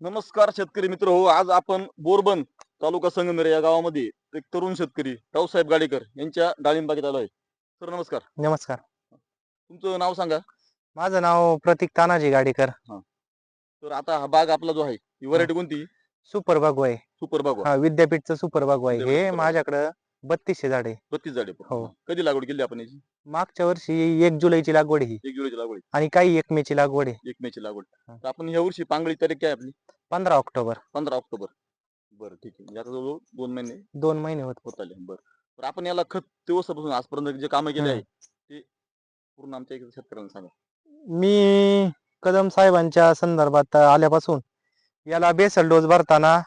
नमस्कार शेतकरी मित्र हो. आज आपण बोरबन तालुका संगमेर या गावामध्ये एक तरुण शेतकरी रावसाहेब गाडेकर यांच्या डाळिंब बागेत आलो आहे. सर नमस्कार. नमस्कार. तुमचं नाव सांगा. माझं नाव प्रतीक तानाजी गाडेकर. तर आता हा बाग आपला जो आहे ही व्हरायटी कोणती? सुपर बागू आहे. सुपर बाग हा, विद्यापीठचं सुपर बागू आहे. विद्यापीठ हे सुपर बागू. माझ्याकडं 3200 झाड आहे. 32 झाडे. हो. कधी लागवड केली आपण याची? मागच्या वर्षी 1 जुलैची लागवड आहे ही 1 जुलैची लागवड आहे. आणि काही 1 मेची लागवड आहे. 1 मेची लागवड. हा. तर आपण या वर्षी पांगळी तारीख काय आपली? 15 ऑक्टोबर. 15 ऑक्टोबर. बरं ठीक आहे. म्हणजे आता जवळ 2 महिने 2 महिने होत आले. बरं. तर आपण याला खत दिवसापासून आजपर्यंत जे कामं केले हम्म. आहे ते पूर्ण आमच्या इकडे शेतकऱ्यांना सांगा. मी कदम साहेबांच्या संदर्भात आल्यापासून याला बेसल डोस भरताना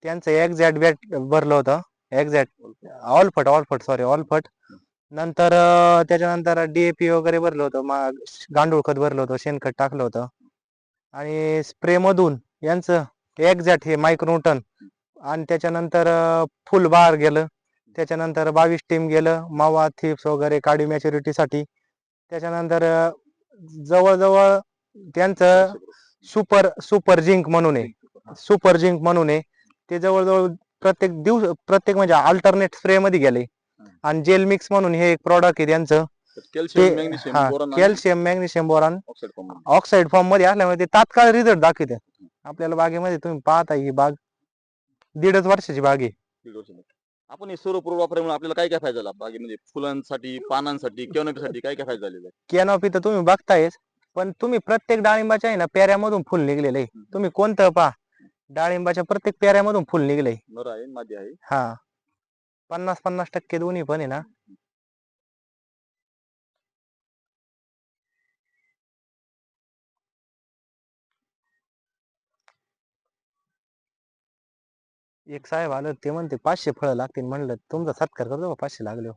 त्यांचं एक्झॅक्ट बॅट भरलं होतं. एक्झॅक्ट ऑलफट नंतर त्याच्यानंतर DAP वगैरे भरलं होतं. गांडूळ खत भरलं होतं, शेणखत टाकलं होतं आणि स्प्रे मधून यांचं एक्झॅक्ट हे मायक्रोन्यूटन आणि त्याच्यानंतर फुल बार गेलं. त्याच्यानंतर 22 टीम गेलं, मावा थिप्स वगैरे काडी मॅच्युरिटीसाठी. त्याच्यानंतर जवळजवळ त्यांचं सुपर जिंक म्हणून आहे. ते जवळजवळ प्रत्येक म्हणजे अल्टरनेट स्प्रे मध्ये गेले. आणि जेल मिक्स म्हणून हे एक प्रॉडक्ट आहे त्यांचं. Calcium magnesium boron oxide form मध्ये असल्यामुळे ते तात्काळ रिझल्ट दाखवते. आपल्याला बागेमध्ये तुम्ही पाहता ही बाग 1.5 वर्षाची बाग आहे. 1.5 वर्ष. आपण हे सर्व प्रोडक्ट वापरल्यामुळे आपल्याला काय काय फायदा झाला बागेमध्ये? फुलांसाठी, पानांसाठी, कॅनोपीसाठी काय काय फायदा झालेला आहे? कॅनॉपी तर तुम्ही बघतायच, पण तुम्ही प्रत्येक डाळिंबाच्या आहे ना पेऱ्यामधून फुल निघलेलं आहे. तुम्ही कोणतं पहा, डाळिंबाच्या प्रत्येक पेऱ्यामधून फुल निघलंय. नर आहे, मादी आहे. हा, 50-50% दोन्ही पण आहे ना. एक साहेब आलं ते म्हणते 500 फळं लागतील. म्हणलं तुमचा सत्कार करतो का 500 लागले.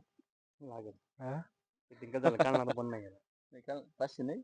लागेल. हा? कळणार पण नाही. 500 नाही.